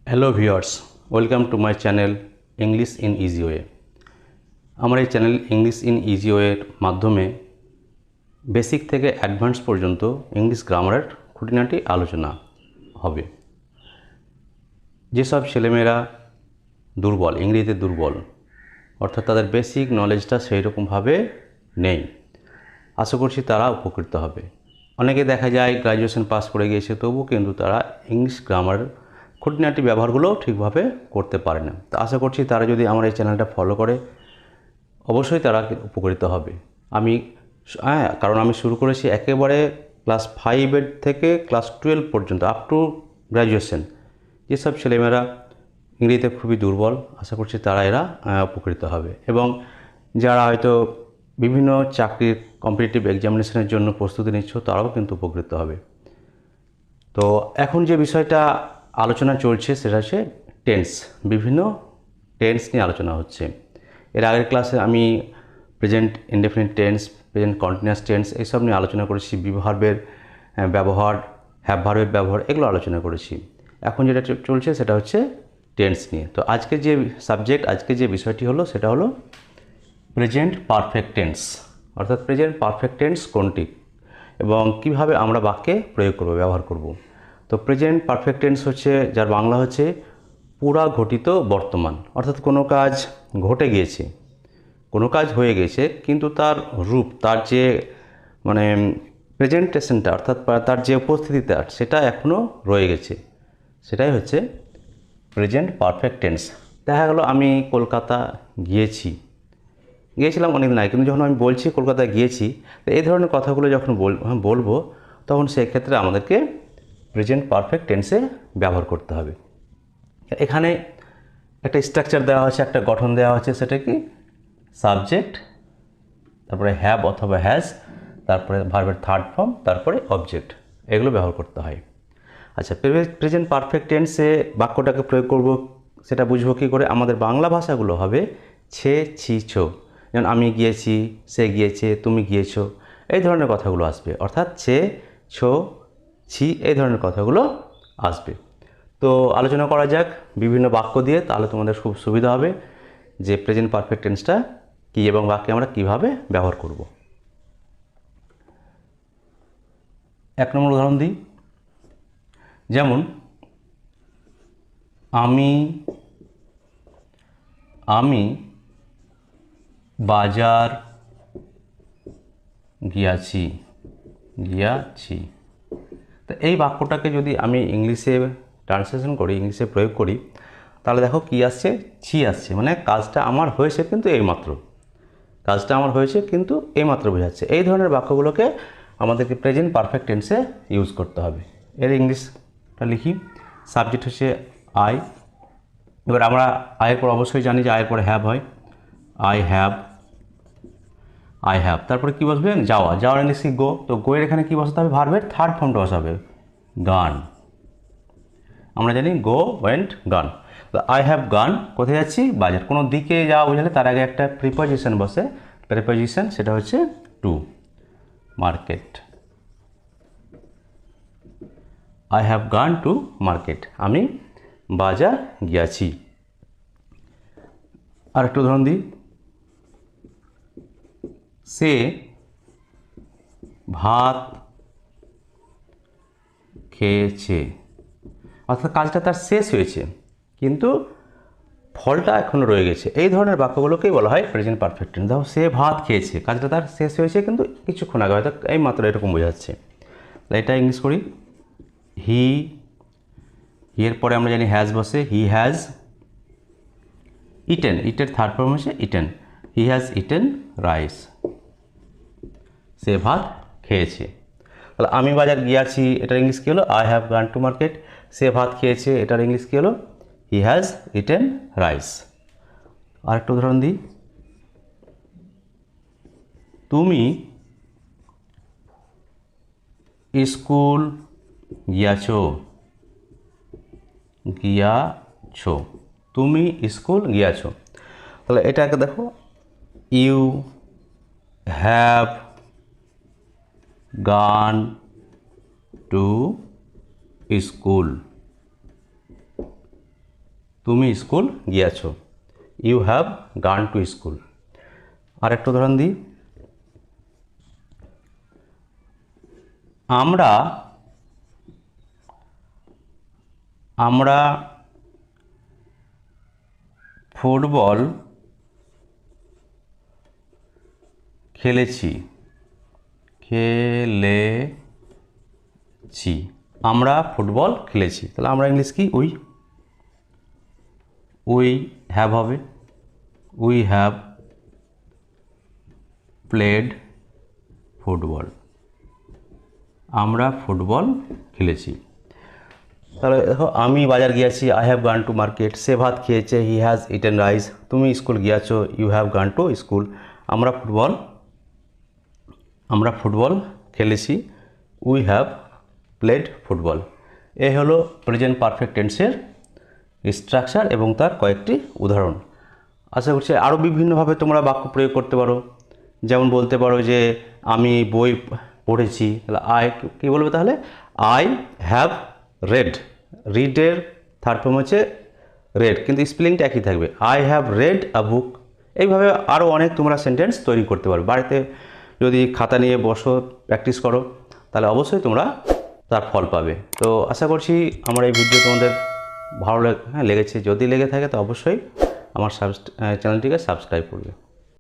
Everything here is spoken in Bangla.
Hello viewers, welcome to my channel English in easy way. আমার এই চ্যানেল ইংলিশ ইন ইজি ওয়ের মাধ্যমে বেসিক থেকে অ্যাডভান্স পর্যন্ত ইংলিশ গ্রামারের খুঁটিনাটি আলোচনা হবে। যেসব ছেলেমেয়েরা দুর্বল, ইংরেজিতে দুর্বল, অর্থাৎ তাদের বেসিক নলেজটা সেই রকমভাবে নেই, আশা করছি তারা উপকৃত হবে। অনেকে দেখা যায় গ্র্যাজুয়েশন পাস করে গিয়েছে, তবু কিন্তু তারা ইংলিশ গ্রামারের খুঁটিনাটি ব্যবহারগুলো ঠিকভাবে করতে পারে না। তো আশা করছি তারা যদি আমার এই চ্যানেলটা ফলো করে অবশ্যই তারা উপকৃত হবে। কারণ আমি শুরু করেছি একেবারে ক্লাস 5 থেকে ক্লাস 12 পর্যন্ত, আপ টু গ্র্যাজুয়েশন। যেসব ছেলেমেয়েরা ইংরেজিতে খুবই দুর্বল, আশা করছি তারা উপকৃত হবে। এবং যারা হয়তো বিভিন্ন চাকরির কম্পিটিটিভ এক্সামিনেশনের জন্য প্রস্তুতি নিচ্ছ, তারাও কিন্তু উপকৃত হবে। তো এখন যে বিষয়টা আলোচনা চলছে সেটা হচ্ছে টেন্স। বিভিন্ন টেন্স নিয়ে আলোচনা হচ্ছে। এর আগের ক্লাসে আমি present indefinite tense, present continuous tense এইসব নিয়ে আলোচনা করেছি। ভার্বের ব্যবহার, হ্যাভ ভার্বের ব্যবহার, এগুলো আলোচনা করেছি। এখন যেটা চলছে সেটা হচ্ছে টেন্স নিয়ে। তো আজকে যে বিষয়টি হলো সেটা হলো প্রেজেন্ট পারফেক্ট টেন্স। অর্থাৎ প্রেজেন্ট পারফেক্ট টেন্স কোনটি এবং কিভাবে আমরা বাক্যে প্রয়োগ করব, ব্যবহার করব। তো প্রেজেন্ট পারফেক্ট টেন্স হচ্ছে, যার বাংলা হচ্ছে পুরা ঘটিত বর্তমান। অর্থাৎ কোনো কাজ ঘটে গিয়েছে, কোনো কাজ হয়ে গেছে, কিন্তু তার রূপ, তার যে প্রেজেন্টেশনটা, অর্থাৎ তার যে উপস্থিতিটা, সেটা এখনও রয়ে গেছে, সেটাই হচ্ছে প্রেজেন্ট পারফেক্ট টেন্স। দেখা গেল আমি কলকাতা গিয়েছিলাম অনেক দিন আগে, কিন্তু যখন আমি বলছি কলকাতায় গিয়েছি, তো এই ধরনের কথাগুলো যখন বলবো, তখন সেক্ষেত্রে আমাদেরকে প্রেজেন্ট পারফেক্ট টেন্সে ব্যবহার করতে হবে। এখানে একটা স্ট্রাকচার দেওয়া আছে, একটা গঠন দেওয়া আছে, সেটা কি সাবজেক্ট, তারপরে হ্যাভ অথবা হ্যাজ, তারপরে ভার্বের থার্ড ফর্ম, তারপরে অবজেক্ট, এগুলো ব্যবহার করতে হয়। আচ্ছা, প্রেজেন্ট পারফেক্ট টেন্সে বাক্যটাকে প্রয়োগ করব, সেটা বুঝবো কী করে? আমাদের বাংলা ভাষাগুলো হবে ছে, ছি, ছো। যেমন আমি গিয়েছি, সে গিয়েছে, তুমি গিয়েছো, এই ধরনের কথাগুলো আসবে। অর্থাৎ ছে, ছো, ছি, এই ধরনের কথাগুলো আসবে। তো আলোচনা করা যাক বিভিন্ন বাক্য দিয়ে, তাহলে তোমাদের খুব সুবিধা হবে যে প্রেজেন্ট পারফেক্ট টেন্সটা কী এবং বাক্যে আমরা কীভাবে ব্যবহার করব। 1 নম্বর উদাহরণ দিই। যেমন আমি বাজার গিয়াছি। তো এই বাক্যটাকে যদি আমি ইংলিশে ট্রান্সলেশন করি, ইংলিশে প্রয়োগ করি, তাহলে দেখো কী আসছে, ছি আসছে। মানে কাজটা আমার হয়েছে কিন্তু এইমাত্র বোঝাচ্ছে। এই ধরনের বাক্যগুলোকে আমাদেরকে প্রেজেন্ট পারফেক্ট টেন্সে ইউজ করতে হবে। এর ইংলিশটা লিখি। সাবজেক্ট হচ্ছে আই। এবার আমরা আয়ের পর অবশ্যই জানি যে আয়ের পরে হ্যাভ হয়। আই হ্যাভ, তারপরে কী বসবে? যাওয়ার ইংলিশ কি? গো। তো গোয়ের এখানে কী বসাতে হবে? ভার্বের থার্ড ফর্মটা বসাবে, গান। আমরা জানি গো, ওয়েন্ট, গান। তো আই হ্যাভ গান, কোথায় যাচ্ছি? বাজার। কোনো দিকে যাওয়া বোঝালে তার আগে একটা প্রিপোজিশন বসে, প্রিপোজিশন সেটা হচ্ছে to, market. I have gone to market, আমি বাজার গিয়াছি। আর একটু উদাহরণ দিই। সে ভাত খেয়েছে। অর্থাৎ কাজটা তার শেষ হয়েছে, কিন্তু ফলটা এখনও রয়ে গেছে। এই ধরনের বাক্যগুলোকেই বলা হয় প্রেজেন্ট পারফেক্ট টেন্স। দেখো, সে ভাত খেয়েছে, কাজটা তার শেষ হয়েছে, কিন্তু কিছুক্ষণ আগে, হয়তো এই মাত্র এরকম বোঝাচ্ছে। এটা ইংলিশ করি। এর পরে আমরা জানি হ্যাজ বসে, হি হ্যাজ ইটেন। ইটের থার্ড ফর্ম হচ্ছে eaten. He has eaten rice. সে ভাত খেয়েছে। তাহলে আমি বাজার গিয়াছি, এটার ইংলিশ কী হলো? I have gone to market. সে ভাত খেয়েছে, এটার ইংলিশ কী হলো? He has eaten rice. আরেকটা উদাহরণ দিই। তুমি স্কুল গিয়াছো। তুমি স্কুল গিয়াছো। তাহলে এটাকে দেখো, you have gone to school. তুমি স্কুল গিয়েছো, you have gone to school. আর একটা উদাহরণ দিই, আমরা আমরা ফুটবল খেলেছি, আমরা ফুটবল খেলেছি। তাহলে আমরা ইংলিশ কি, উই হ্যাভ হবে, উই হ্যাভ প্লেড ফুটবল, আমরা ফুটবল খেলেছি। তাহলে দেখো, আমি বাজার গিয়েছি, I have gone to market. সে ভাত খেয়েছে, হি হ্যাজ ইটেন রাইস। তুমি স্কুল গিয়েছো, you have gone to school. আমরা ফুটবল খেলেছি, উই হ্যাভ প্লেড ফুটবল। এ হলো প্রেজেন্ট পারফেক্ট টেন্সের স্ট্রাকচার এবং তার কয়েকটি উদাহরণ। আশা করছি আরও বিভিন্নভাবে তোমরা বাক্য প্রয়োগ করতে পারো। যেমন বলতে পারো যে আমি বই পড়েছি, তাহলে কী বলবে তাহলে, আই হ্যাভ রেড। রিডের থার্ড ফর্ম হচ্ছে রেড, কিন্তু স্পেলিংটা একই থাকবে, I have read a book. এইভাবে আরও অনেক তোমরা সেন্টেন্স তৈরি করতে পারো। বাড়িতে যদি খাতা নিয়ে বসো, প্র্যাকটিস করো, তাহলে অবশ্যই তোমরা তার ফল পাবে। তো আশা করছি আমার এই ভিডিও তোমাদের ভালো লেগেছে। যদি লেগে থাকে তো অবশ্যই আমার চ্যানেলটিকে সাবস্ক্রাইব করবে।